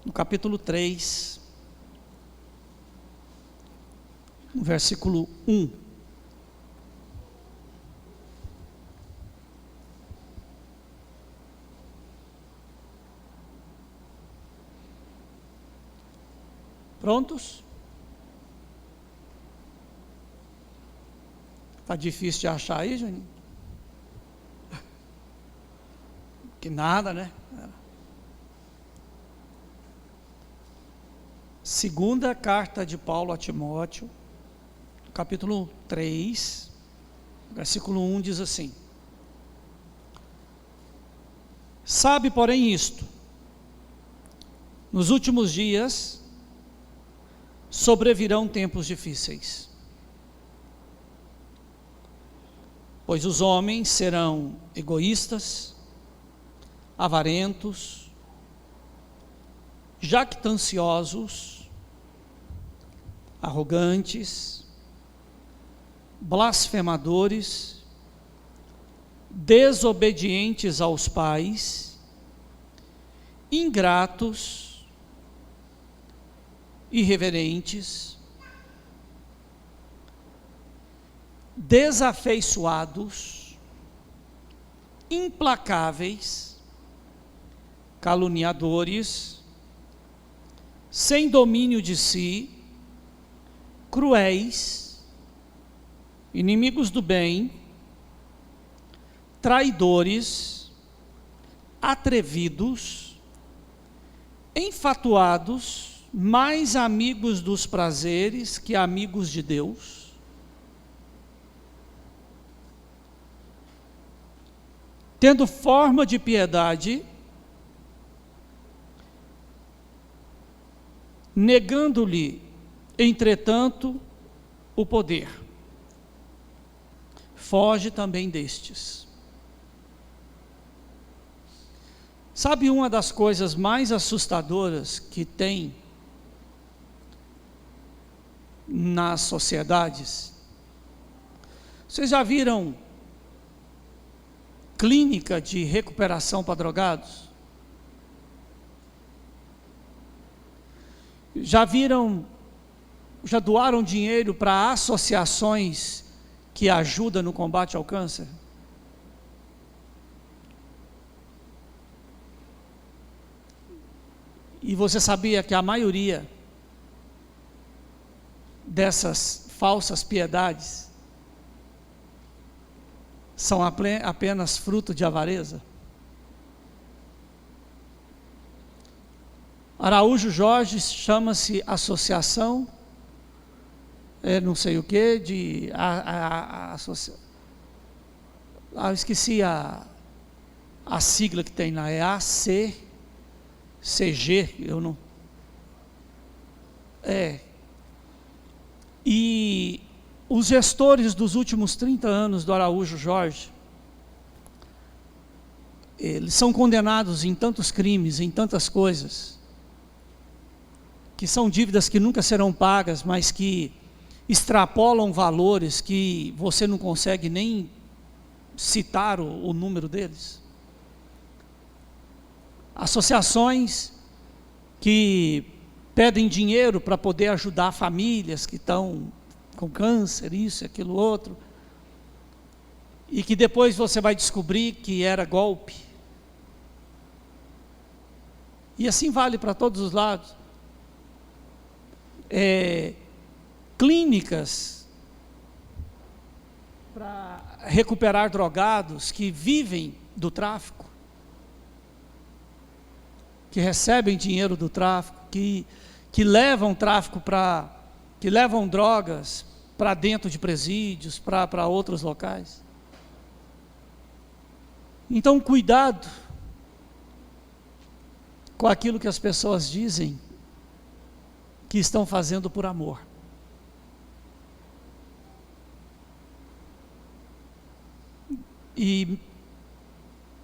no capítulo 3, no versículo 1. Prontos? Está difícil de achar aí, Juninho? Que nada, né? Segunda carta de Paulo a Timóteo, capítulo 3, versículo 1 diz assim: Sabe, porém, isto: nos últimos dias sobrevirão tempos difíceis, pois os homens serão egoístas, avarentos, jactanciosos, arrogantes, blasfemadores, desobedientes aos pais, ingratos, irreverentes, desafeiçoados, implacáveis, caluniadores, sem domínio de si, cruéis, inimigos do bem, traidores, atrevidos, enfatuados, mais amigos dos prazeres que amigos de Deus, tendo forma de piedade, negando-lhe, entretanto, o poder. Foge também destes. Sabe uma das coisas mais assustadoras que tem nas sociedades? Vocês já viram clínica de recuperação para drogados? Já doaram dinheiro para associações que ajudam no combate ao câncer? E você sabia que a maioria dessas falsas piedades são apenas fruto de avareza? Araújo Jorge chama-se associação, não sei o que, eu esqueci a sigla que tem lá, é ACCG, eu não... E os gestores dos últimos 30 anos do Araújo Jorge, eles são condenados em tantos crimes, em tantas coisas, que são dívidas que nunca serão pagas, mas que extrapolam valores que você não consegue nem citar o número deles. Associações que pedem dinheiro para poder ajudar famílias que estão com câncer, isso, aquilo, outro, e que depois você vai descobrir que era golpe. E assim vale para todos os lados. Clínicas para recuperar drogados que vivem do tráfico, que recebem dinheiro do tráfico, que levam tráfico que levam drogas para dentro de presídios, para outros locais. Então, cuidado com aquilo que as pessoas dizem que estão fazendo por amor. E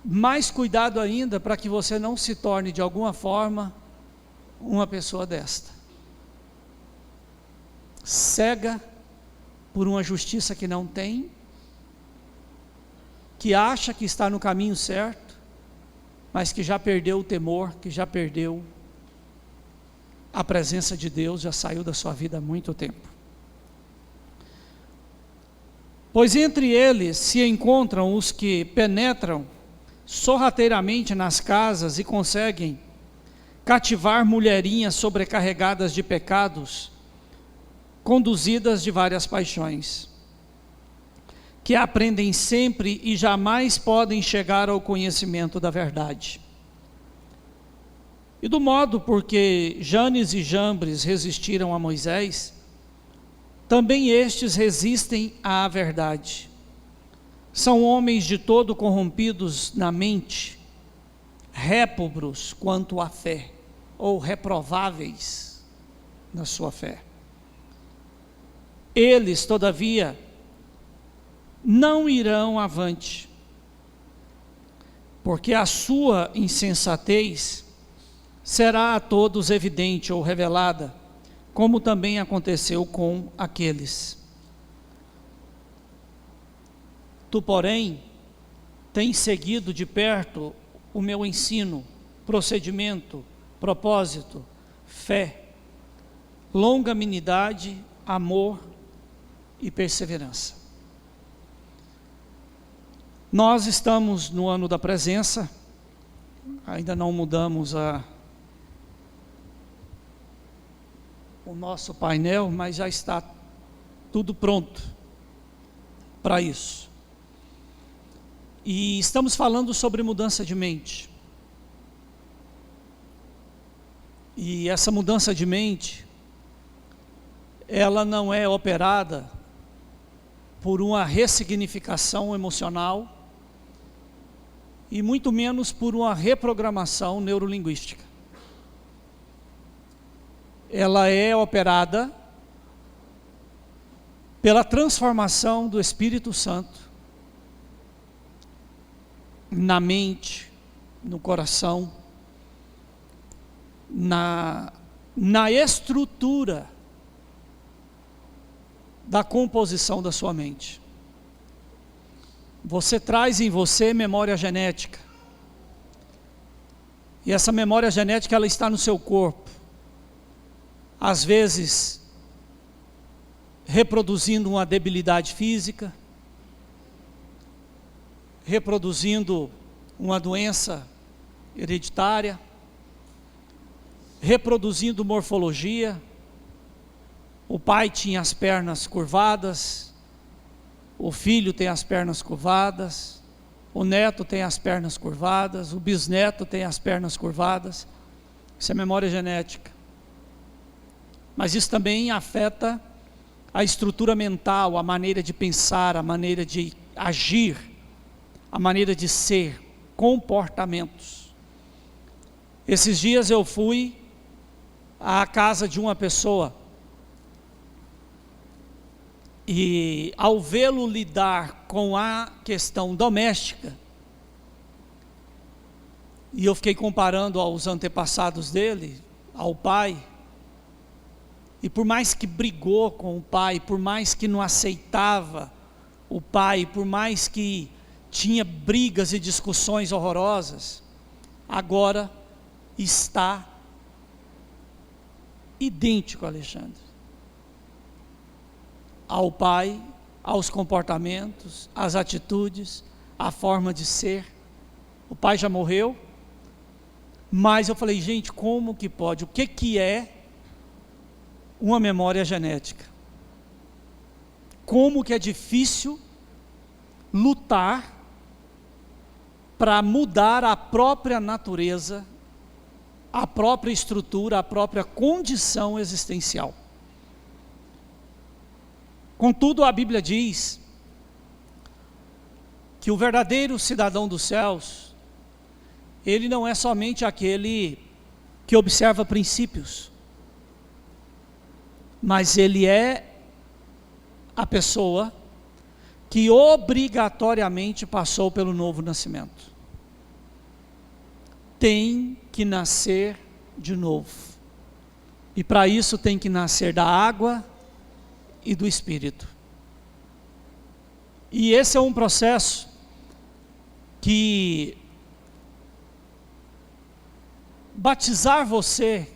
mais cuidado ainda para que você não se torne de alguma forma uma pessoa desta, cega por uma justiça que não tem, que acha que está no caminho certo, mas que já perdeu o temor, que já perdeu a presença de Deus já saiu da sua vida há muito tempo. Pois entre eles se encontram os que penetram sorrateiramente nas casas e conseguem cativar mulherinhas sobrecarregadas de pecados, conduzidas de várias paixões, que aprendem sempre e jamais podem chegar ao conhecimento da verdade. E do modo porque Janes e Jambres resistiram a Moisés, também estes resistem à verdade. São homens de todo corrompidos na mente, réprobos quanto à fé, ou reprováveis na sua fé. Eles, todavia, não irão avante, porque a sua insensatez será a todos evidente ou revelada, como também aconteceu com aqueles. Tu, porém, tens seguido de perto o meu ensino, procedimento, propósito, fé, longanimidade, amor e perseverança. Nós estamos no ano da presença, ainda não mudamos o nosso painel, mas já está tudo pronto para isso. E estamos falando sobre mudança de mente. E essa mudança de mente, ela não é operada por uma ressignificação emocional e muito menos por uma reprogramação neurolinguística. Ela é operada pela transformação do Espírito Santo na mente, no coração, na estrutura da composição da sua mente. Você traz em você memória genética. E essa memória genética, ela está no seu corpo. Às vezes, reproduzindo uma debilidade física, reproduzindo uma doença hereditária, reproduzindo morfologia. O pai tinha as pernas curvadas, o filho tem as pernas curvadas, o neto tem as pernas curvadas, o bisneto tem as pernas curvadas. Isso é memória genética. Mas isso também afeta a estrutura mental, a maneira de pensar, a maneira de agir, a maneira de ser, comportamentos. Esses dias eu fui à casa de uma pessoa e ao vê-lo lidar com a questão doméstica, e eu fiquei comparando aos antepassados dele, ao pai, e por mais que brigou com o pai, por mais que não aceitava o pai, por mais que tinha brigas e discussões horrorosas, agora está idêntico, Alexandre, ao pai, aos comportamentos, às atitudes, à forma de ser. O pai já morreu, mas eu falei, gente, como que pode? O que é uma memória genética? Como que é difícil lutar para mudar a própria natureza, a própria estrutura, a própria condição existencial. Contudo, a Bíblia diz que o verdadeiro cidadão dos céus, ele não é somente aquele que observa princípios, mas ele é a pessoa que obrigatoriamente passou pelo novo nascimento. Tem que nascer de novo. E para isso tem que nascer da água e do Espírito. E esse é um processo que batizar você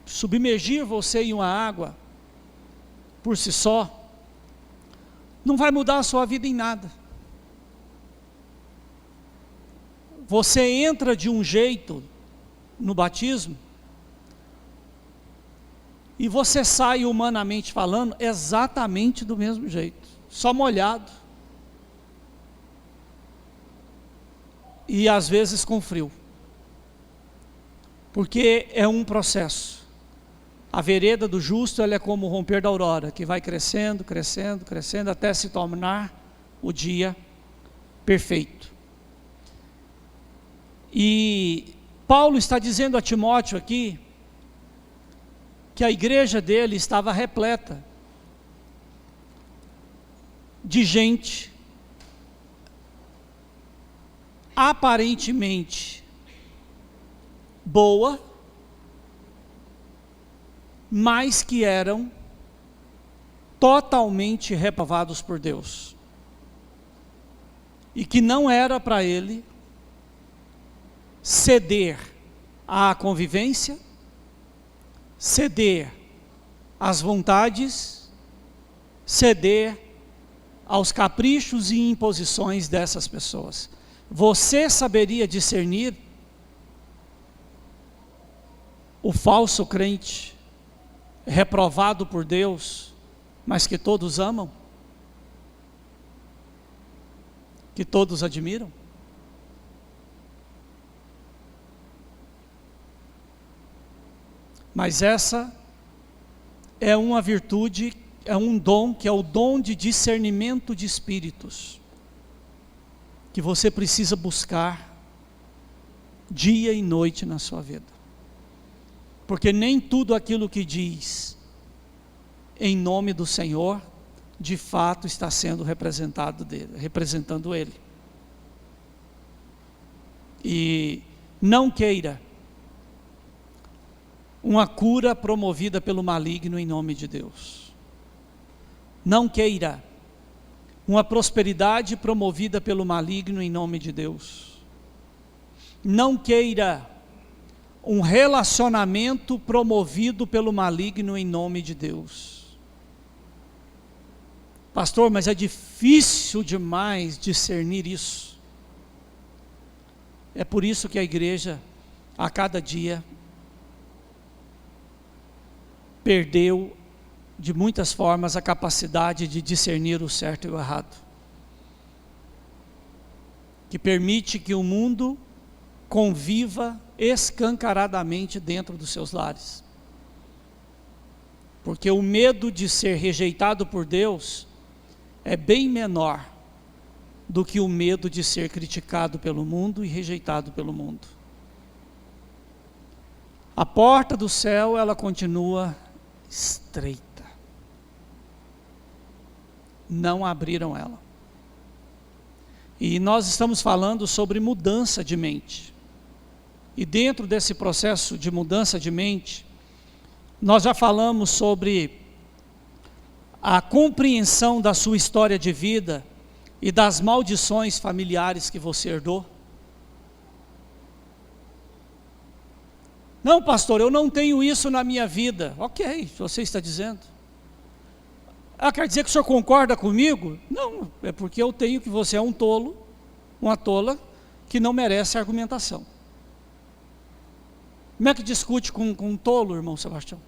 submergir você em uma água, por si só, não vai mudar a sua vida em nada. Você entra de um jeito no batismo, e você sai, humanamente falando, exatamente do mesmo jeito, só molhado, e às vezes com frio, porque é um processo. A vereda do justo, ela é como o romper da aurora, que vai crescendo, crescendo, crescendo, até se tornar o dia perfeito. E Paulo está dizendo a Timóteo aqui, que a igreja dele estava repleta de gente aparentemente boa, mas que eram totalmente reprovados por Deus, e que não era para ele ceder à convivência, ceder às vontades, ceder aos caprichos e imposições dessas pessoas. Você saberia discernir o falso crente, reprovado por Deus, mas que todos amam? Que todos admiram? Mas essa é uma virtude, é um dom, que é o dom de discernimento de espíritos, que você precisa buscar dia e noite na sua vida. Porque nem tudo aquilo que diz em nome do Senhor, de fato está sendo representando Ele. E não queira uma cura promovida pelo maligno em nome de Deus. Não queira uma prosperidade promovida pelo maligno em nome de Deus. Não queira um relacionamento promovido pelo maligno em nome de Deus. Pastor, mas é difícil demais discernir isso. É por isso que a igreja, a cada dia, perdeu de muitas formas a capacidade de discernir o certo e o errado, que permite que o mundo conviva escancaradamente dentro dos seus lares, porque o medo de ser rejeitado por Deus é bem menor do que o medo de ser criticado pelo mundo e rejeitado pelo mundo. A porta do céu, ela continua estreita. Não abriram ela. E nós estamos falando sobre mudança de mente. E dentro desse processo de mudança de mente, nós já falamos sobre a compreensão da sua história de vida e das maldições familiares que você herdou. Não, pastor, eu não tenho isso na minha vida. Ok, você está dizendo. Quer dizer que o senhor concorda comigo? Não, é porque eu tenho que você é um tolo, uma tola, que não merece argumentação. Como é que discute com um tolo, irmão Sebastião?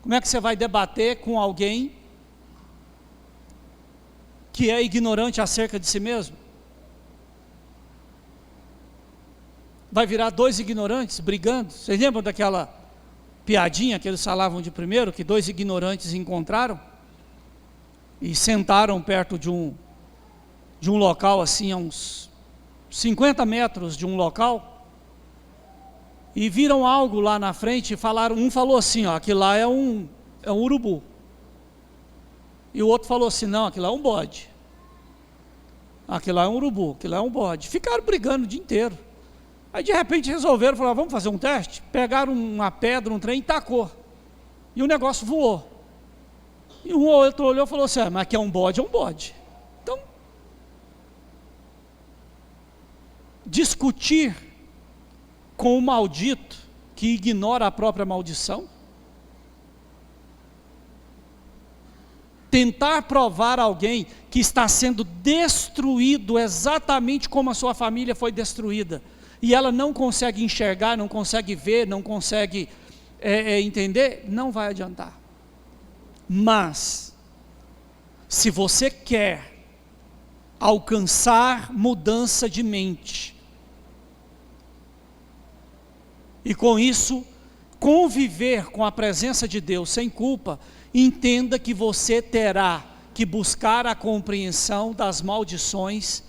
Como é que você vai debater com alguém que é ignorante acerca de si mesmo? Vai virar dois ignorantes brigando? Vocês lembram daquela piadinha que eles falavam de primeiro, que dois ignorantes encontraram e sentaram perto de um local assim, a uns 50 metros de um local, e viram algo lá na frente e falaram, um falou assim, ó, aquilo lá é um urubu, e o outro falou assim, não, aquilo lá é um bode, aquilo lá é um urubu, aquilo lá é um bode. Ficaram brigando o dia inteiro. Aí de repente resolveram, falaram, vamos fazer um teste? Pegaram uma pedra, um trem e tacou, e o negócio voou. E um ou outro olhou e falou assim, mas aqui é um bode, é um bode. Então, discutir com o maldito, que ignora a própria maldição? Tentar provar a alguém que está sendo destruído exatamente como a sua família foi destruída, e ela não consegue enxergar, não consegue ver, não consegue entender, não vai adiantar. Mas, se você quer alcançar mudança de mente, e com isso conviver com a presença de Deus sem culpa, entenda que você terá que buscar a compreensão das maldições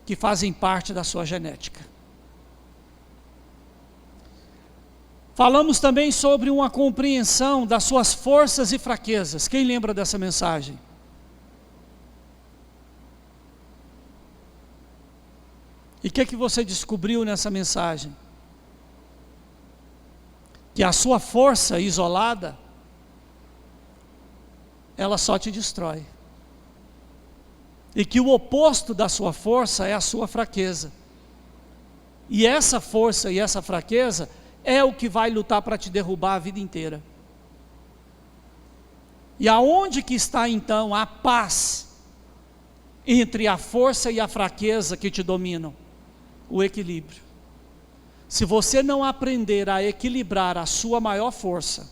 que fazem parte da sua genética. Falamos também sobre uma compreensão das suas forças e fraquezas. Quem lembra dessa mensagem? E o que você descobriu nessa mensagem? Que a sua força isolada, ela só te destrói. E que o oposto da sua força é a sua fraqueza. E essa força e essa fraqueza é o que vai lutar para te derrubar a vida inteira. E aonde que está então a paz entre a força e a fraqueza que te dominam? O equilíbrio. Se você não aprender a equilibrar a sua maior força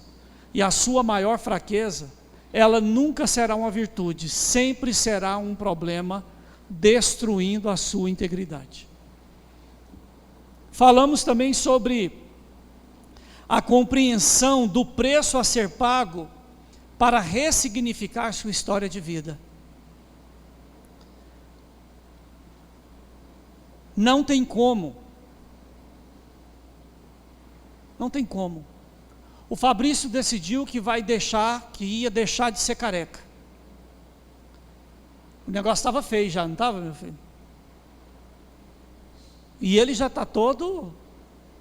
e a sua maior fraqueza, ela nunca será uma virtude, sempre será um problema, destruindo a sua integridade. Falamos também sobre a compreensão do preço a ser pago para ressignificar sua história de vida. Não tem como. Não tem como. O Fabrício decidiu que ia deixar de ser careca. O negócio estava feio já, não estava, meu filho? E ele já está todo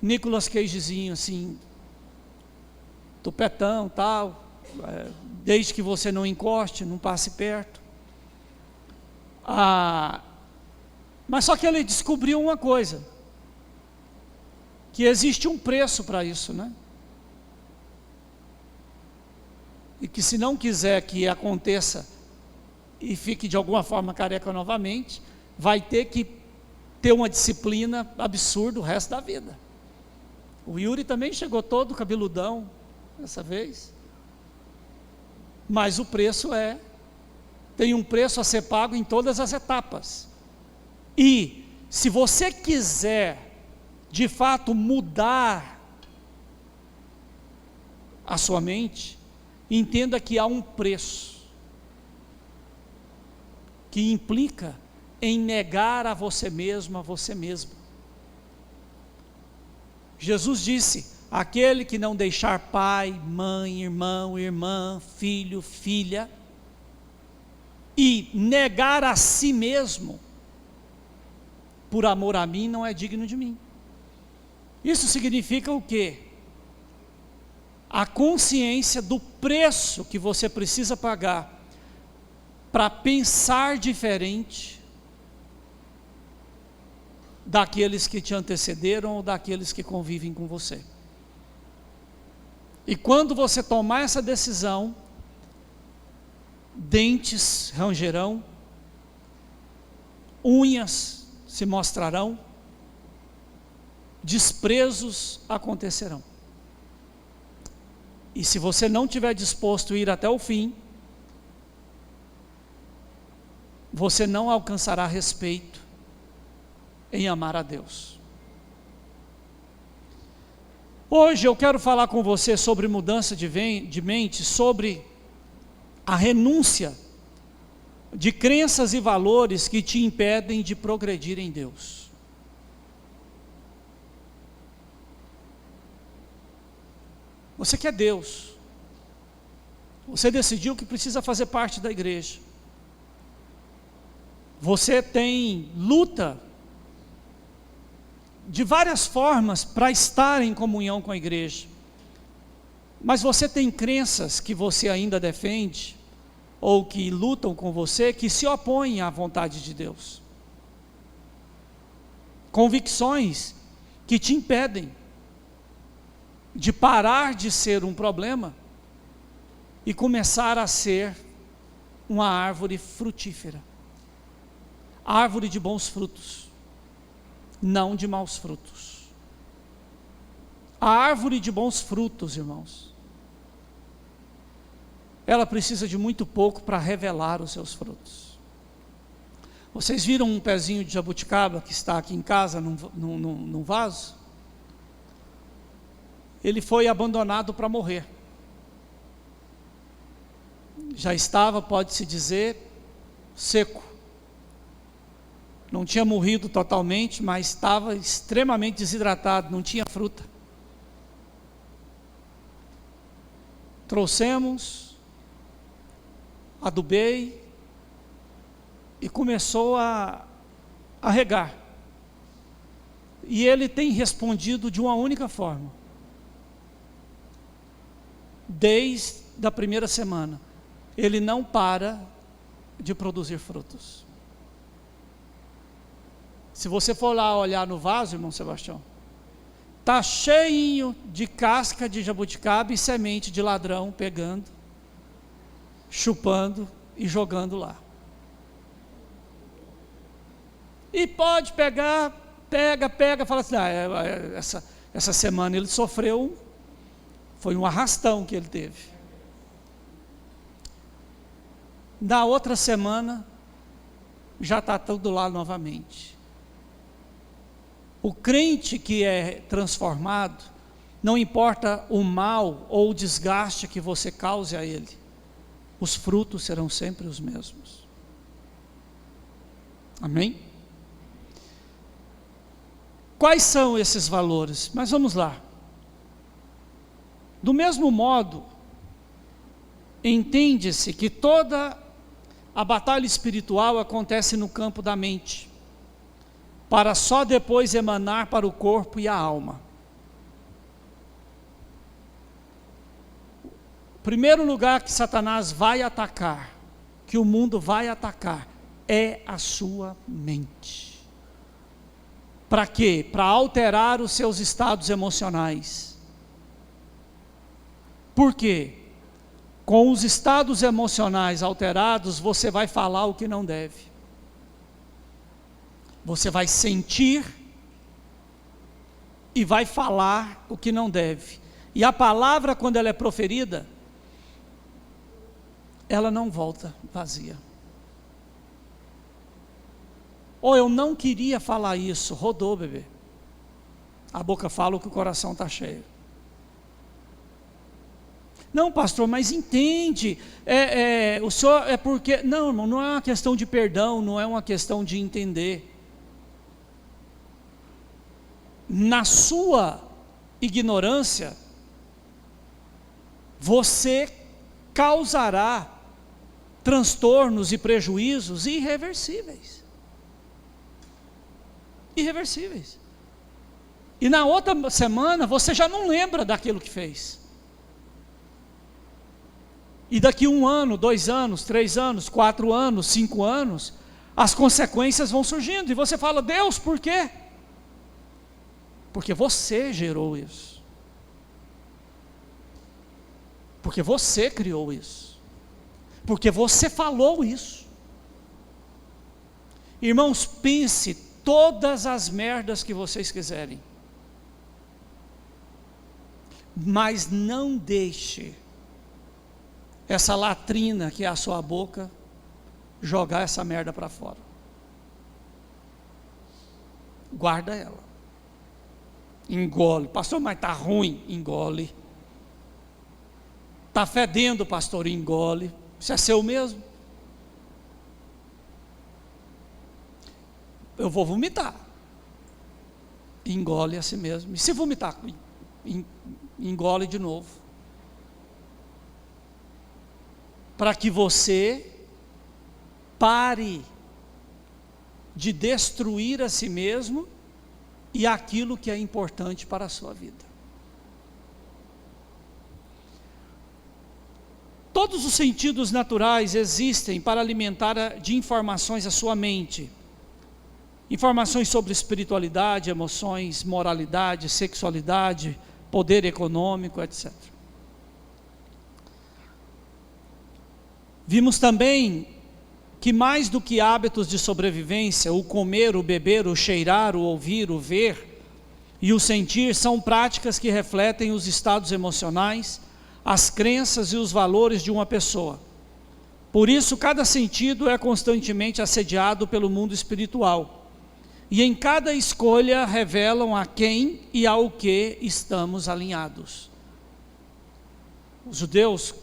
Nicolas Cagezinho, assim, tupetão, tal, desde que você não encoste, não passe perto. Mas só que ele descobriu uma coisa, que existe um preço para isso, né? E que se não quiser que aconteça e fique de alguma forma careca novamente, vai ter que ter uma disciplina absurda o resto da vida. O Yuri também chegou todo cabeludão dessa vez, mas o preço tem um preço a ser pago em todas as etapas. E se você quiser de fato mudar a sua mente, entenda que há um preço que implica em negar a você mesmo, a você mesmo. Jesus disse: aquele que não deixar pai, mãe, irmão, irmã, filho, filha, e negar a si mesmo, por amor a mim, não é digno de mim. Isso significa o quê? A consciência do preço que você precisa pagar para pensar diferente daqueles que te antecederam ou daqueles que convivem com você. E quando você tomar essa decisão, dentes rangerão, unhas se mostrarão, desprezos acontecerão. E se você não estiver disposto a ir até o fim, você não alcançará respeito em amar a Deus. Hoje eu quero falar com você sobre mudança de mente, sobre a renúncia de crenças e valores que te impedem de progredir em Deus. Você quer Deus, você decidiu que precisa fazer parte da igreja, você tem luta de várias formas para estar em comunhão com a igreja, mas você tem crenças que você ainda defende, ou que lutam com você, que se opõem à vontade de Deus, convicções que te impedem de parar de ser um problema e começar a ser uma árvore frutífera, árvore de bons frutos, não de maus frutos. A árvore de bons frutos, irmãos, ela precisa de muito pouco para revelar os seus frutos. Vocês viram um pezinho de jabuticaba que está aqui em casa, num vaso? Ele foi abandonado para morrer. Já estava, pode-se dizer, seco. Não tinha morrido totalmente, mas estava extremamente desidratado, não tinha fruta. Trouxemos, adubei e começou a regar. E ele tem respondido de uma única forma. Desde a primeira semana, ele não para de produzir frutos. Se você for lá olhar no vaso, irmão Sebastião, está cheinho de casca de jabuticaba e semente de ladrão pegando, chupando e jogando lá. E pode pegar, pega, fala assim, essa semana ele sofreu, foi um arrastão que ele teve. Na outra semana, já está tudo lá novamente. O crente que é transformado, não importa o mal ou o desgaste que você cause a ele, os frutos serão sempre os mesmos. Amém? Quais são esses valores? Mas vamos lá. Do mesmo modo, entende-se que toda a batalha espiritual acontece no campo da mente, para só depois emanar para o corpo e a alma. O primeiro lugar que Satanás vai atacar, que o mundo vai atacar, é a sua mente. Para quê? Para alterar os seus estados emocionais. Por quê? Com os estados emocionais alterados, você vai falar o que não deve. Você vai sentir e vai falar o que não deve. E a palavra, quando ela é proferida, ela não volta vazia. Ou eu não queria falar isso, rodou, bebê. A boca fala o que o coração está cheio. Não, pastor, mas entende, o senhor é porque... Não, irmão, não é uma questão de perdão, não é uma questão de entender. Na sua ignorância, você causará transtornos e prejuízos irreversíveis. Irreversíveis. E na outra semana, você já não lembra daquilo que fez. E daqui 1 ano, 2 anos, 3 anos, 4 anos, 5 anos, as consequências vão surgindo. E você fala, Deus, por quê? Porque você gerou isso. Porque você criou isso. Porque você falou isso. Irmãos, pense todas as merdas que vocês quiserem. Mas não deixe essa latrina que é a sua boca jogar essa merda para fora. Guarda ela. Engole. Pastor, mas está ruim. Engole. Está fedendo, pastor. Engole. Isso é seu mesmo? Eu vou vomitar. Engole a si mesmo. E se vomitar, engole de novo. Para que você pare de destruir a si mesmo e aquilo que é importante para a sua vida. Todos os sentidos naturais existem para alimentar de informações a sua mente. Informações sobre espiritualidade, emoções, moralidade, sexualidade, poder econômico, etc. Vimos também que mais do que hábitos de sobrevivência, o comer, o beber, o cheirar, o ouvir, o ver e o sentir são práticas que refletem os estados emocionais, as crenças e os valores de uma pessoa. Por isso, cada sentido é constantemente assediado pelo mundo espiritual. E em cada escolha revelam a quem e ao que estamos alinhados. Os judeus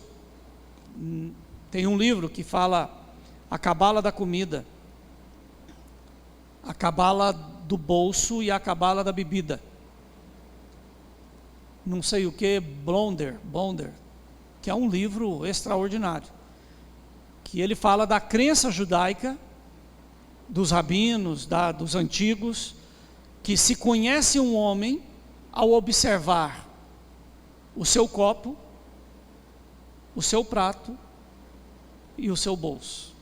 têm um livro que fala a cabala da comida, a cabala do bolso e a cabala da bebida. Não sei o que, Bonder, que é um livro extraordinário, que ele fala da crença judaica, dos rabinos, dos antigos, que se conhece um homem ao observar o seu copo, o seu prato e o seu bolso.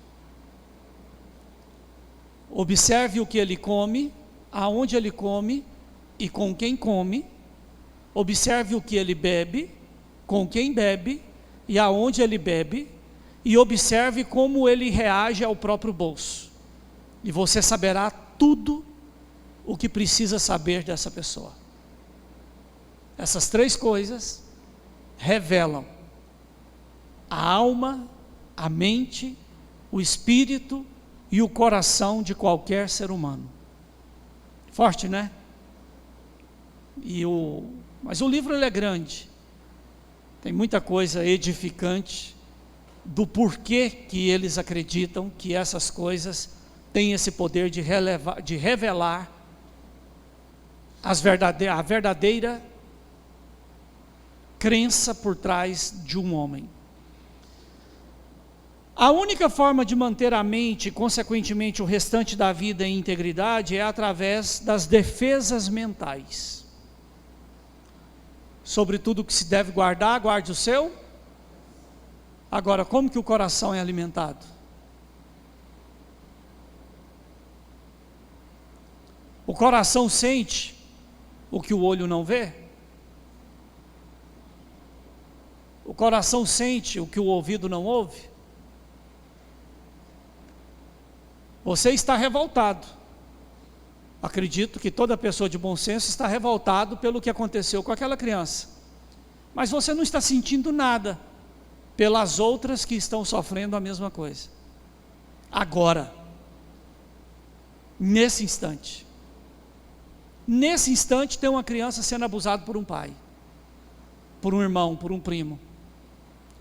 Observe o que ele come, aonde ele come e com quem come. Observe o que ele bebe, com quem bebe e aonde ele bebe. E observe como ele reage ao próprio bolso. E você saberá tudo o que precisa saber dessa pessoa. Essas três coisas revelam a alma, a mente, o espírito e o coração de qualquer ser humano. Forte, né? Mas o livro ele é grande. Tem muita coisa edificante do porquê que eles acreditam que essas coisas têm esse poder de revelar a verdadeira crença por trás de um homem. A única forma de manter a mente, consequentemente o restante da vida em integridade, é através das defesas mentais. Sobre tudo que se deve guardar, guarde o seu. Agora, como que o coração é alimentado? O coração sente o que o olho não vê? O coração sente o que o ouvido não ouve? Você está revoltado. Acredito que toda pessoa de bom senso está revoltado pelo que aconteceu com aquela criança. Mas você não está sentindo nada pelas outras que estão sofrendo a mesma coisa. Agora, nesse instante tem uma criança sendo abusada por um pai, por um irmão, por um primo,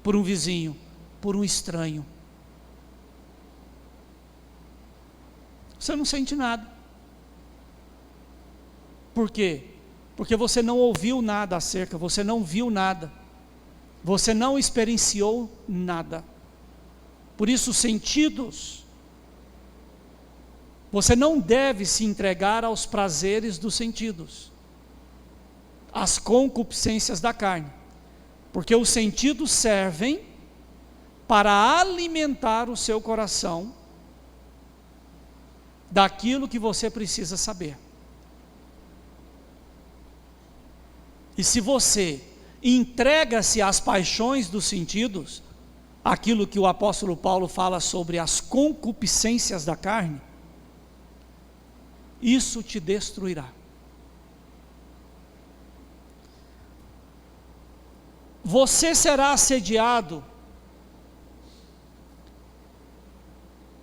por um vizinho, por um estranho. Você não sente nada. Por quê? Porque você não ouviu nada acerca, você não viu nada, você não experienciou nada. Por isso, os sentidos, você não deve se entregar aos prazeres dos sentidos, às concupiscências da carne, porque os sentidos servem para alimentar o seu coração daquilo que você precisa saber. E se você entrega-se às paixões dos sentidos, aquilo que o apóstolo Paulo fala sobre as concupiscências da carne, isso te destruirá. Você será assediado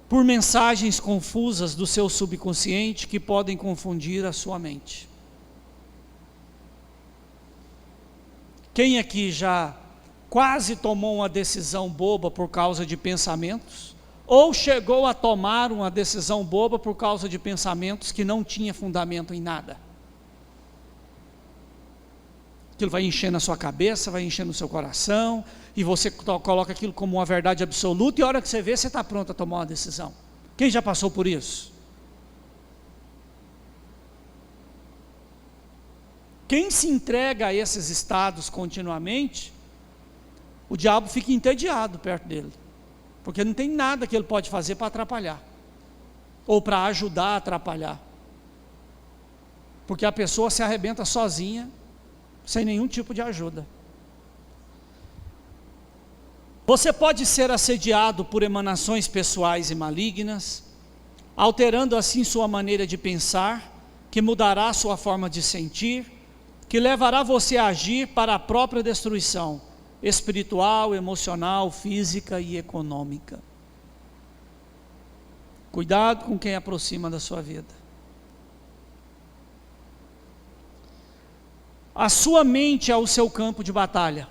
por mensagens confusas do seu subconsciente que podem confundir a sua mente. Quem aqui já quase tomou uma decisão boba por causa de pensamentos? Ou chegou a tomar uma decisão boba por causa de pensamentos que não tinha fundamento em nada? Aquilo vai enchendo a sua cabeça, vai enchendo o seu coração, e você coloca aquilo como uma verdade absoluta, e a hora que você vê, você está pronto a tomar uma decisão. Quem já passou por isso? Quem se entrega a esses estados continuamente, o diabo fica entediado perto dele, porque não tem nada que ele pode fazer para atrapalhar, ou para ajudar a atrapalhar, porque a pessoa se arrebenta sozinha, sem nenhum tipo de ajuda. Você pode ser assediado por emanações pessoais e malignas, alterando assim sua maneira de pensar, que mudará sua forma de sentir, que levará você a agir para a própria destruição espiritual, emocional, física e econômica. Cuidado com quem aproxima da sua vida. A sua mente é o seu campo de batalha.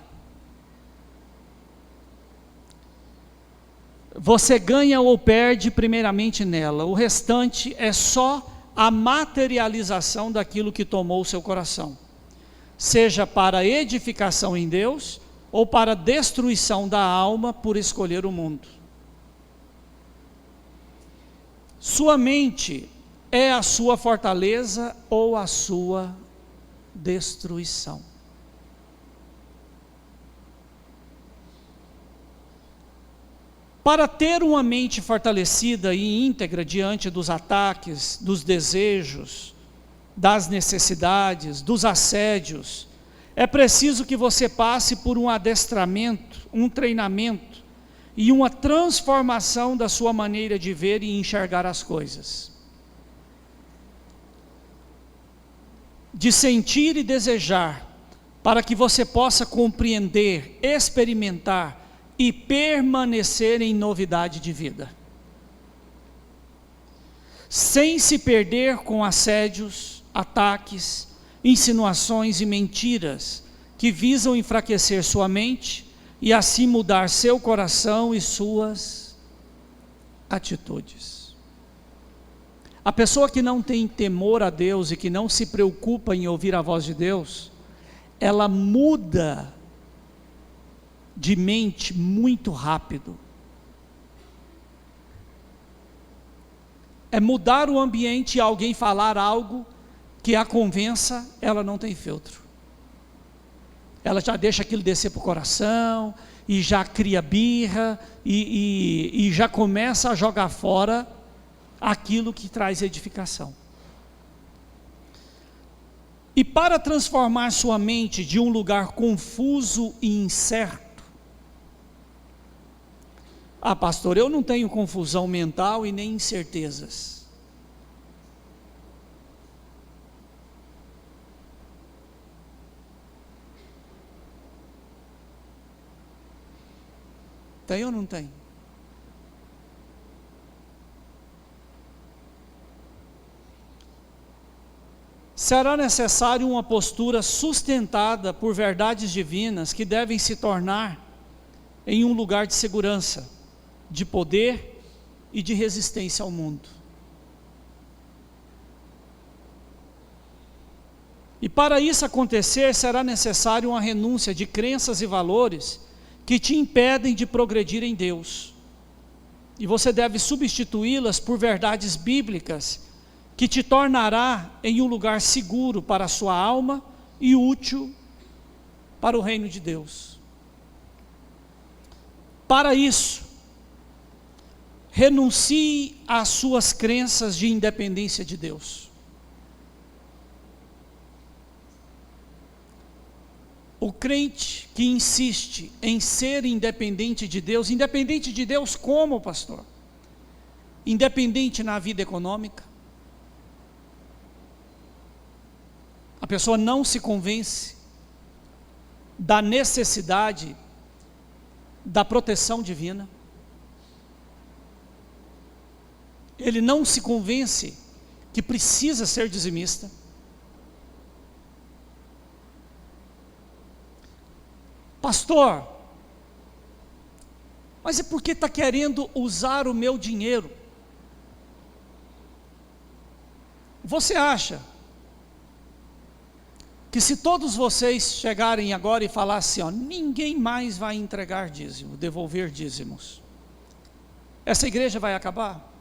Você ganha ou perde primeiramente nela. O restante é só a materialização daquilo que tomou o seu coração. Seja para edificação em Deus ou para destruição da alma por escolher o mundo. Sua mente é a sua fortaleza ou a sua destruição. Para ter uma mente fortalecida e íntegra diante dos ataques, dos desejos, das necessidades, dos assédios, é preciso que você passe por um adestramento, um treinamento e uma transformação da sua maneira de ver e enxergar as coisas. De sentir e desejar, para que você possa compreender, experimentar e permanecer em novidade de vida, sem se perder com assédios, ataques, insinuações e mentiras que visam enfraquecer sua mente e assim mudar seu coração e suas atitudes. A pessoa que não tem temor a Deus e que não se preocupa em ouvir a voz de Deus, ela muda de mente muito rápido. É mudar o ambiente e alguém falar algo que a convença, ela não tem filtro. Ela já deixa aquilo descer para o coração, e já cria birra, e já começa a jogar fora aquilo que traz edificação. E para transformar sua mente de um lugar confuso e incerto, pastor, eu não tenho confusão mental e nem incertezas. Tem ou não tem? Será necessário uma postura sustentada por verdades divinas que devem se tornar em um lugar de segurança, de poder e de resistência ao mundo. E para isso acontecer, será necessário uma renúncia de crenças e valores que te impedem de progredir em Deus. E você deve substituí-las por verdades bíblicas que te tornará em um lugar seguro para a sua alma e útil para o reino de Deus. Para isso, renuncie às suas crenças de independência de Deus. O crente que insiste em ser independente de Deus como, pastor? Independente na vida econômica. A pessoa não se convence da necessidade da proteção divina. Ele não se convence que precisa ser dizimista. Pastor, mas é porque está querendo usar o meu dinheiro? Você acha que se todos vocês chegarem agora e falar assim, ninguém mais vai entregar dízimo, devolver dízimos, essa igreja vai acabar?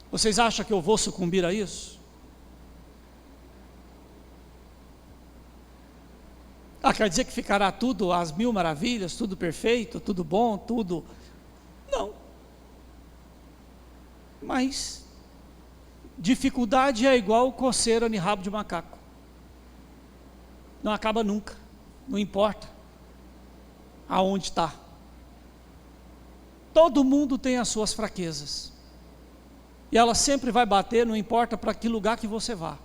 Vocês acham que eu vou sucumbir a isso? Quer dizer que ficará tudo às mil maravilhas, tudo perfeito, tudo bom, tudo... Não. Mas dificuldade é igual coceira em rabo de macaco. Não acaba nunca, não importa aonde está. Todo mundo tem as suas fraquezas. E ela sempre vai bater, não importa para que lugar que você vá.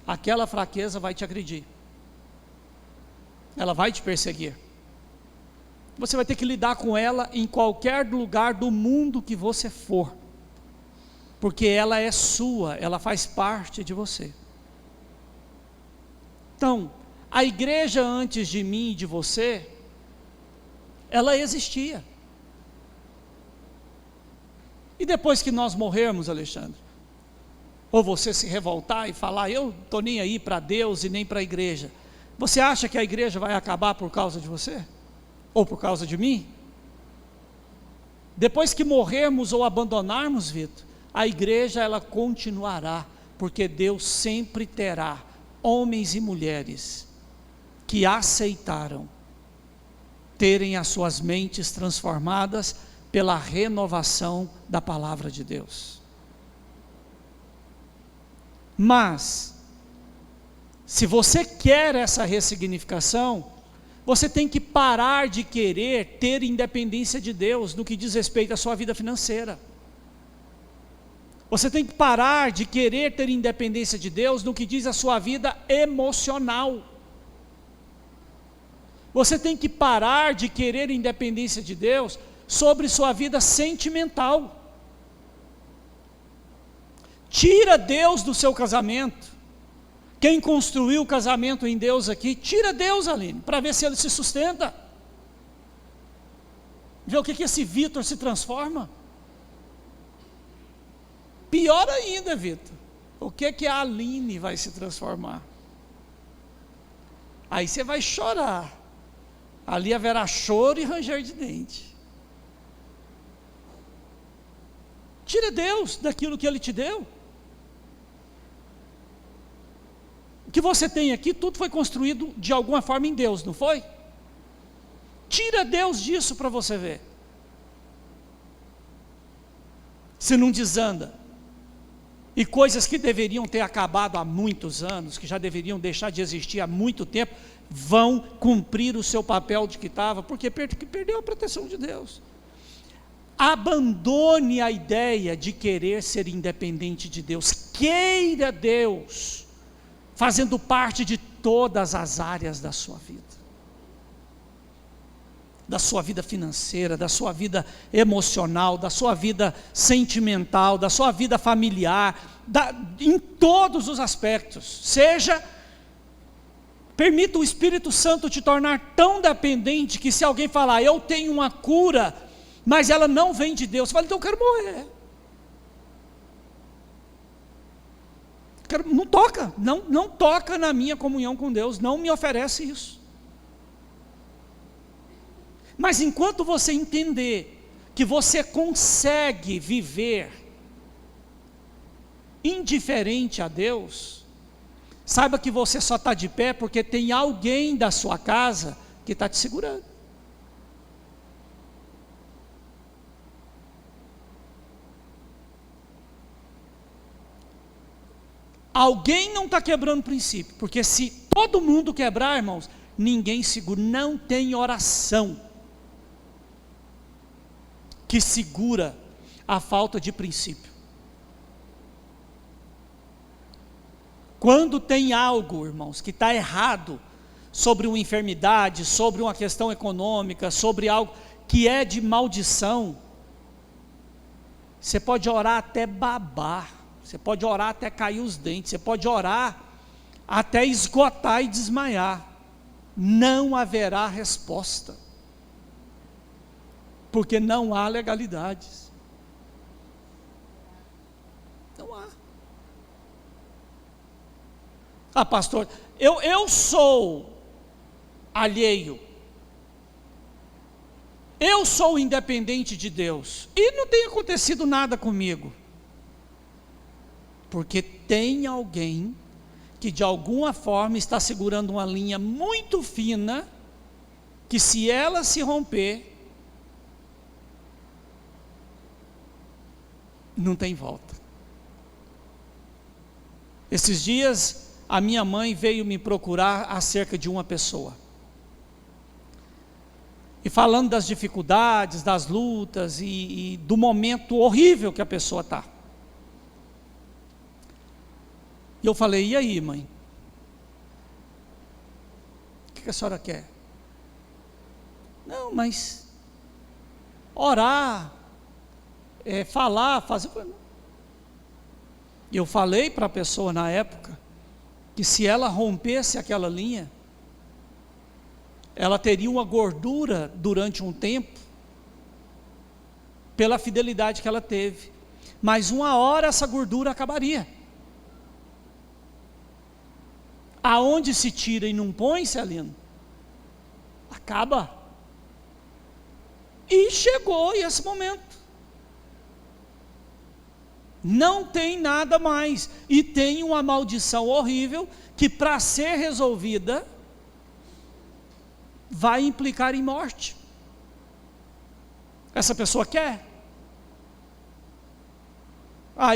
Aquela fraqueza vai te agredir. Ela vai te perseguir. Você vai ter que lidar com ela em qualquer lugar do mundo que você for. Porque ela é sua, ela faz parte de você. Então, a igreja antes de mim e de você, ela existia. E depois que nós morrermos, Alexandre, ou você se revoltar e falar, eu não estou nem aí para Deus e nem para a igreja, você acha que a igreja vai acabar por causa de você? Ou por causa de mim? Depois que morrermos ou abandonarmos, Vitor, a igreja ela continuará, porque Deus sempre terá homens e mulheres que aceitaram terem as suas mentes transformadas pela renovação da palavra de Deus. Mas, se você quer essa ressignificação, você tem que parar de querer ter independência de Deus no que diz respeito à sua vida financeira. Você tem que parar de querer ter independência de Deus no que diz a sua vida emocional. Você tem que parar de querer independência de Deus sobre sua vida sentimental. Tira Deus do seu casamento. Quem construiu o casamento em Deus aqui, tira Deus, Aline, para ver se ele se sustenta. Vê o que esse Vitor se transforma. Pior ainda, Vitor, o que a Aline vai se transformar? Aí você vai chorar. Ali haverá choro e ranger de dente. Tira Deus daquilo que Ele te deu. O que você tem aqui, tudo foi construído de alguma forma em Deus, não foi? Tira Deus disso para você ver. Se não desanda. E coisas que deveriam ter acabado há muitos anos, que já deveriam deixar de existir há muito tempo, vão cumprir o seu papel de que estava, porque perdeu a proteção de Deus. Abandone a ideia de querer ser independente de Deus. Queira Deus fazendo parte de todas as áreas da sua vida. Da sua vida financeira, da sua vida emocional, da sua vida sentimental, da sua vida familiar, em todos os aspectos. Permita o Espírito Santo te tornar tão dependente que se alguém falar, eu tenho uma cura, mas ela não vem de Deus, você fala, então eu quero morrer. Não toca, não toca na minha comunhão com Deus, não me oferece isso. Mas enquanto você entender que você consegue viver indiferente a Deus, saiba que você só está de pé porque tem alguém da sua casa que está te segurando. Alguém não está quebrando o princípio, porque se todo mundo quebrar, irmãos, ninguém segura, não tem oração que segura a falta de princípio. Quando tem algo, irmãos, que está errado, sobre uma enfermidade, sobre uma questão econômica, sobre algo que é de maldição, você pode orar até babar, você pode orar até cair os dentes, você pode orar até esgotar e desmaiar, não haverá resposta, porque não há legalidades, não há. Ah, pastor, eu sou alheio, eu sou independente de Deus, e não tem acontecido nada comigo, porque tem alguém que de alguma forma está segurando uma linha muito fina, que se ela se romper, não tem volta. Esses dias, a minha mãe veio me procurar acerca de uma pessoa. E falando das dificuldades, das lutas e do momento horrível que a pessoa está. E eu falei, e aí, mãe? O que a senhora quer? Não, mas orar, falar, fazer... Eu falei para a pessoa na época, que se ela rompesse aquela linha, ela teria uma gordura durante um tempo, pela fidelidade que ela teve, mas uma hora essa gordura acabaria. Aonde se tira e não põe, Celino, acaba. E chegou esse momento. Não tem nada mais. E tem uma maldição horrível, que para ser resolvida, vai implicar em morte. Essa pessoa quer?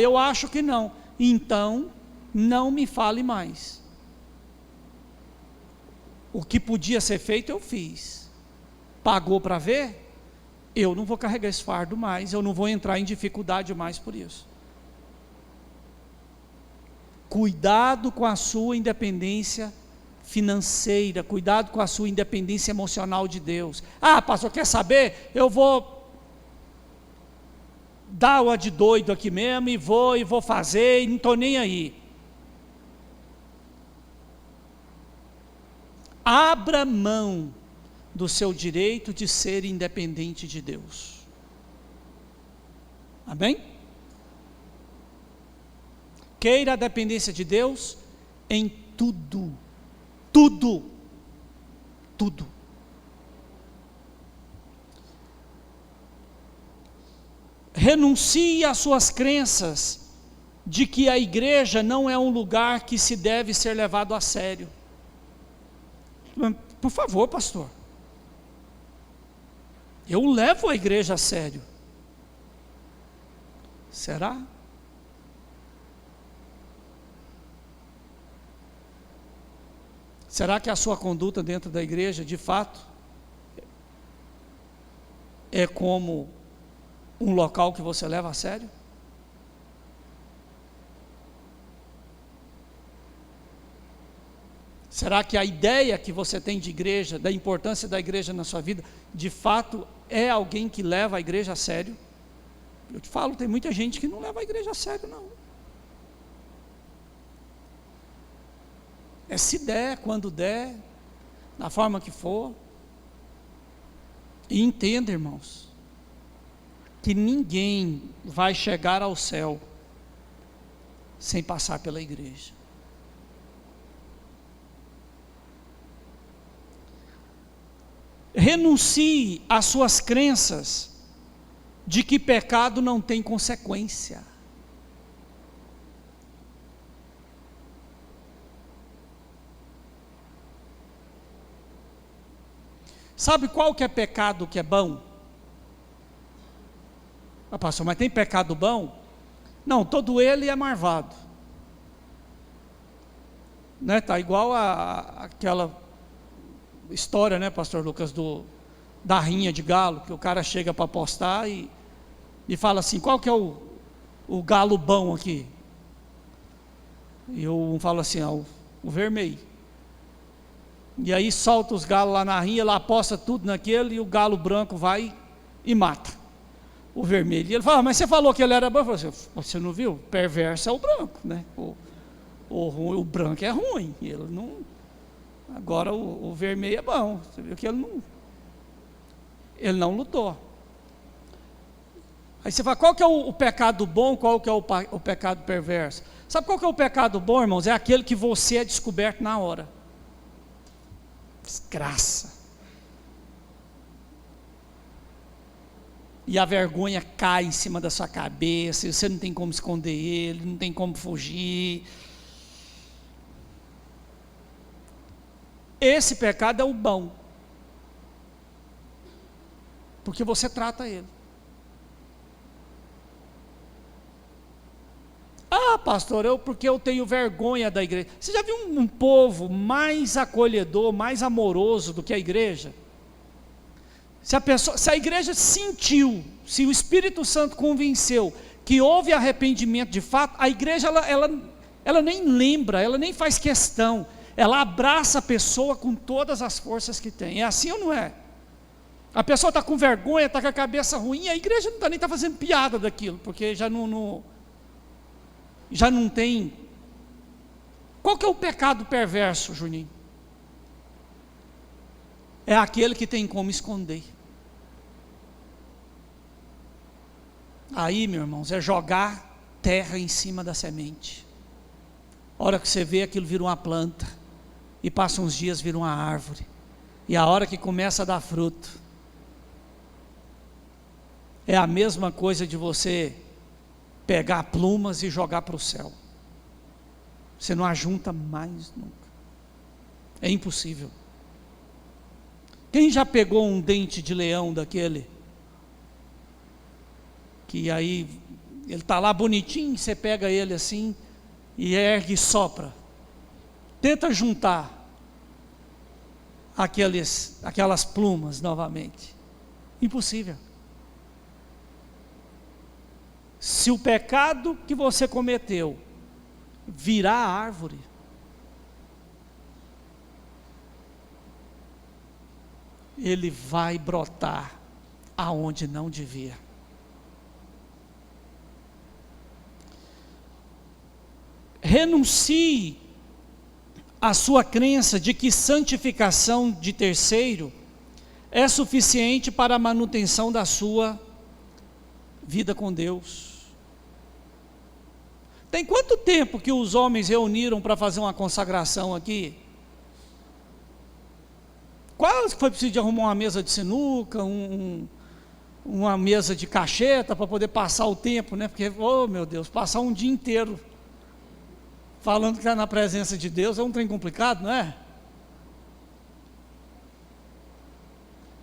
Eu acho que não. Então, não me fale mais. O que podia ser feito, eu fiz. Pagou para ver? Eu não vou carregar esse fardo mais, eu não vou entrar em dificuldade mais por isso. Cuidado com a sua independência financeira, cuidado com a sua independência emocional de Deus. Pastor, quer saber? Eu vou dar uma de doido aqui mesmo, e vou fazer, e não estou nem aí. Abra mão do seu direito de ser independente de Deus. Amém? Queira a dependência de Deus em tudo. Tudo. Tudo. Renuncie às suas crenças de que a igreja não é um lugar que se deve ser levado a sério. Por favor, pastor. Eu levo a igreja a sério. Será? Será que a sua conduta dentro da igreja, de fato, é como um local que você leva a sério? Será que a ideia que você tem de igreja, da importância da igreja na sua vida, de fato é alguém que leva a igreja a sério? Eu te falo, tem muita gente que não leva a igreja a sério, não. Se der, quando der, da forma que for. E entenda, irmãos, que ninguém vai chegar ao céu sem passar pela igreja. Renuncie às suas crenças de que pecado não tem consequência. Sabe qual que é pecado que é bom? Pastor, mas tem pecado bom? Não, todo ele é marvado. Né? Tá igual aquela história, né, pastor Lucas, da rinha de galo, que o cara chega para apostar e fala assim, qual que é o galo bom aqui? E um fala assim, o vermelho. E aí solta os galos lá na rinha, ela aposta tudo naquele, e o galo branco vai e mata o vermelho. E ele fala, mas você falou que ele era bom. Eu falei assim, você não viu? Perverso é o branco, né? O branco é ruim, ele não... Agora o vermelho é bom. Você viu que ele não lutou. Aí você fala, qual que é o pecado bom, qual que é o pecado perverso? Sabe qual que é o pecado bom, irmãos? É aquele que você é descoberto na hora. Desgraça. E a vergonha cai em cima da sua cabeça, e você não tem como esconder ele, não tem como fugir. Esse pecado é o bom, porque você trata ele. Ah, pastor, porque eu tenho vergonha da igreja. Você já viu um povo mais acolhedor, mais amoroso do que a igreja? Se a igreja sentiu, se o Espírito Santo convenceu que houve arrependimento de fato, a igreja ela nem lembra, ela nem faz questão, ela abraça a pessoa com todas as forças que tem. É assim ou não é? A pessoa está com vergonha, está com a cabeça ruim, a igreja não está nem fazendo piada daquilo, porque já não tem. Qual que é o pecado perverso, Juninho? É aquele que tem como esconder. Aí, meus irmãos, é jogar terra em cima da semente. A hora que você vê, aquilo vira uma planta, e passa uns dias, vira uma árvore, e a hora que começa a dar fruto, é a mesma coisa de você pegar plumas e jogar para o céu. Você não ajunta mais nunca. É impossível. Quem já pegou um dente de leão daquele? Que aí, ele está lá bonitinho, você pega ele assim, e ergue e sopra. Tenta juntar aquelas plumas novamente. Impossível. Se o pecado que você cometeu virar árvore, ele vai brotar aonde não devia. Renuncie à sua crença de que santificação de terceiro é suficiente para a manutenção da sua vida com Deus. Tem quanto tempo que os homens reuniram para fazer uma consagração aqui? Quase que foi preciso de arrumar uma mesa de sinuca, uma mesa de cacheta para poder passar o tempo, né? Porque, oh meu Deus, passar um dia inteiro falando que está na presença de Deus é um trem complicado, não é?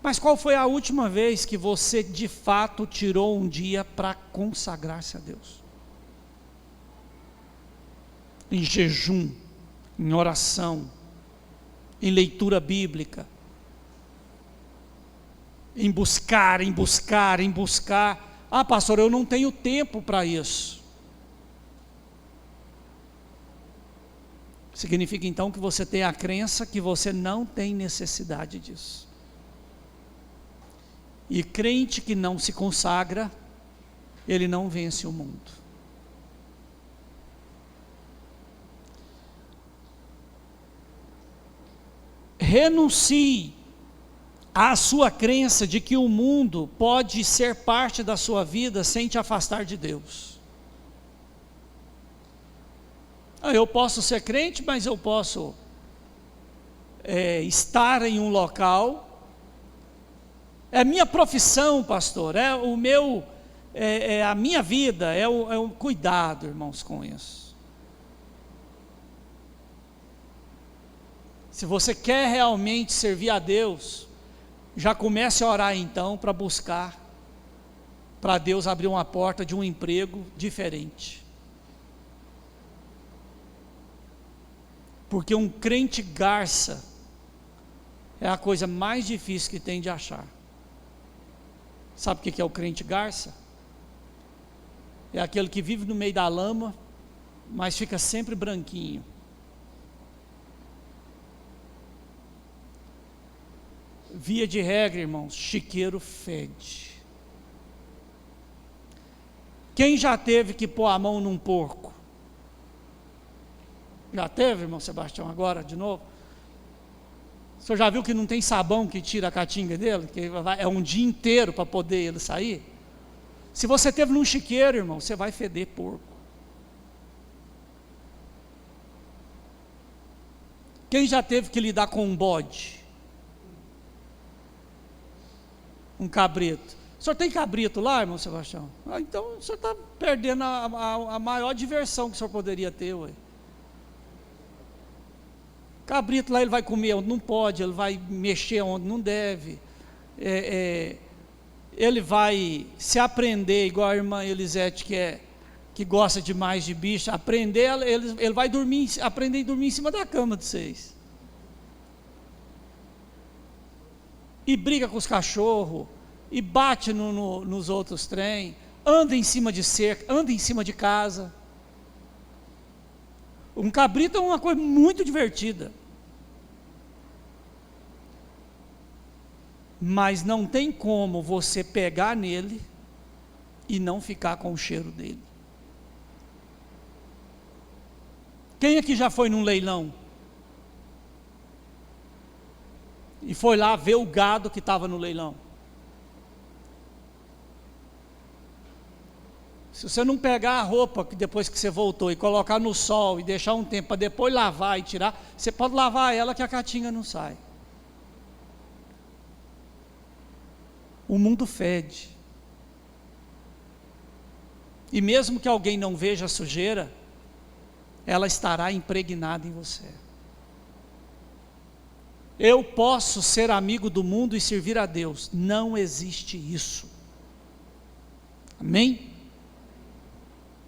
Mas qual foi a última vez que você de fato tirou um dia para consagrar-se a Deus? Em jejum, em oração, em leitura bíblica, em buscar. Ah, pastor, eu não tenho tempo para isso. Significa então que você tem a crença que você não tem necessidade disso. E crente que não se consagra, ele não vence o mundo. Renuncie à sua crença de que o mundo pode ser parte da sua vida sem te afastar de Deus. Eu posso ser crente, mas eu posso estar em um local. É a minha profissão, pastor, é a minha vida, é o cuidado, irmãos, com isso. Se você quer realmente servir a Deus, já comece a orar então para buscar, para Deus abrir uma porta de um emprego diferente. Porque um crente garça é a coisa mais difícil que tem de achar. Sabe o que é o crente garça? É aquele que vive no meio da lama, mas fica sempre branquinho. Via de regra, irmãos, chiqueiro fede. Quem já teve que pôr a mão num porco? Já teve, irmão Sebastião, agora de novo? O senhor já viu que não tem sabão que tira a caatinga dele? Que é um dia inteiro para poder ele sair? Se você teve num chiqueiro, irmão, você vai feder porco. Quem já teve que lidar com um bode? Um cabrito? O senhor tem cabrito lá, irmão Sebastião? Então o senhor está perdendo a maior diversão que o senhor poderia ter, ué. Cabrito lá ele vai comer onde não pode, ele vai mexer onde não deve, ele vai se aprender, igual a irmã Elisete, que que gosta demais de bicho, ele vai aprender a dormir em cima da cama de vocês. E briga com os cachorros, e bate nos outros trem, anda em cima de cerca, anda em cima de casa. Um cabrito é uma coisa muito divertida. Mas não tem como você pegar nele e não ficar com o cheiro dele. Quem aqui já foi num leilão? E foi lá ver o gado que estava no leilão? Se você não pegar a roupa que depois que você voltou e colocar no sol e deixar um tempo para depois lavar e tirar, você pode lavar ela que a caatinga não sai. O mundo fede. E mesmo que alguém não veja a sujeira, ela estará impregnada em você. Eu posso ser amigo do mundo e servir a Deus. Não existe isso. Amém?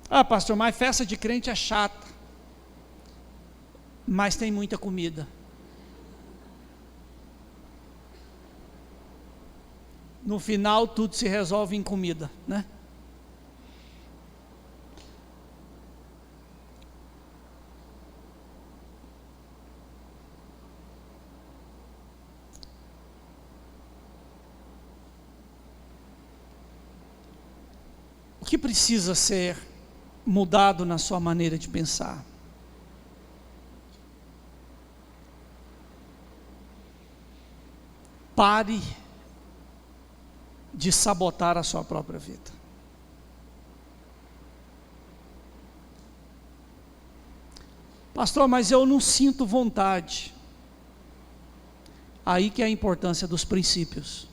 Ah, pastor, mas festa de crente é chata. Mas tem muita comida. No final tudo se resolve em comida, né? O que precisa ser mudado na sua maneira de pensar? Pare de sabotar a sua própria vida. Pastor, mas eu não sinto vontade. Aí que é a importância dos princípios.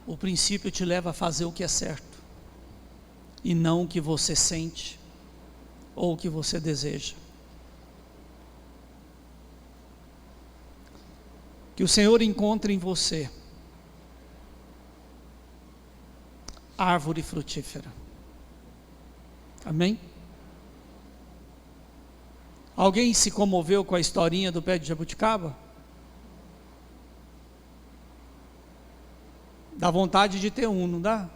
O princípio te leva a fazer o que é certo, e não o que você sente, ou o que você deseja. Que o Senhor encontre em você árvore frutífera. Amém? Alguém se comoveu com a historinha do pé de jabuticaba? Dá vontade de ter um, não dá?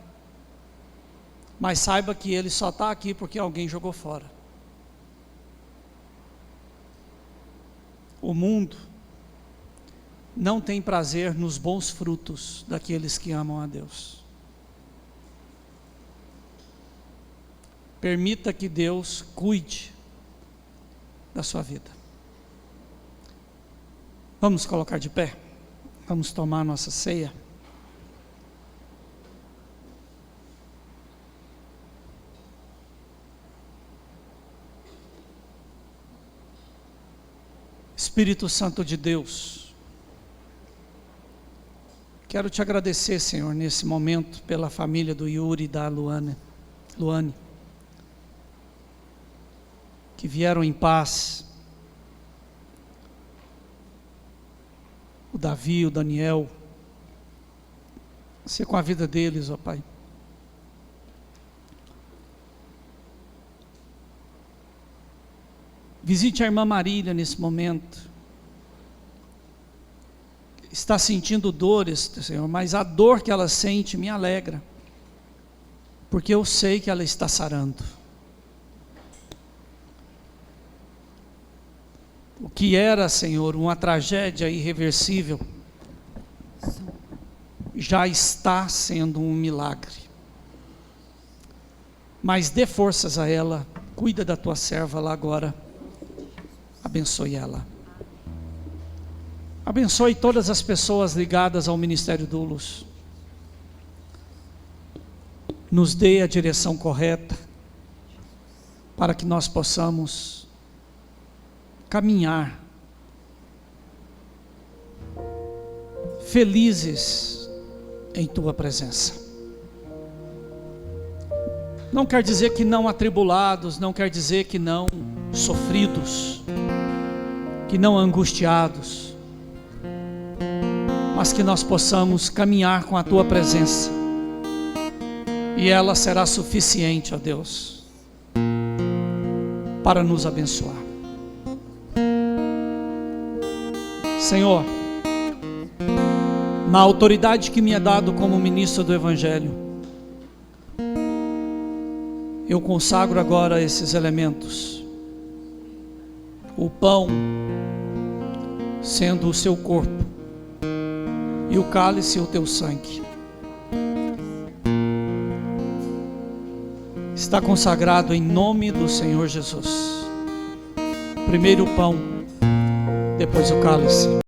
Mas saiba que ele só está aqui porque alguém jogou fora. O mundo não tem prazer nos bons frutos daqueles que amam a Deus. Permita que Deus cuide da sua vida. Vamos colocar de pé? Vamos tomar nossa ceia. Espírito Santo de Deus, quero te agradecer, Senhor, nesse momento, pela família do Yuri e da Luane, que vieram em paz. O Davi, o Daniel, você com a vida deles, ó Pai. Visite a irmã Marília nesse momento. Está sentindo dores, Senhor, mas a dor que ela sente me alegra, porque eu sei que ela está sarando. O que era, Senhor, uma tragédia irreversível, já está sendo um milagre. Mas dê forças a ela, cuida da tua serva lá agora. Abençoe ela. Abençoe todas as pessoas ligadas ao Ministério do Luz. Nos dê a direção correta, para que nós possamos caminhar felizes em tua presença. Não quer dizer que não atribulados, não quer dizer que não sofridos, que não angustiados, mas que nós possamos caminhar com a Tua presença, e ela será suficiente, ó Deus, para nos abençoar. Senhor, na autoridade que me é dado como ministro do Evangelho, eu consagro agora esses elementos: o pão sendo o seu corpo, e o cálice o teu sangue. Está consagrado em nome do Senhor Jesus. Primeiro o pão, depois o cálice.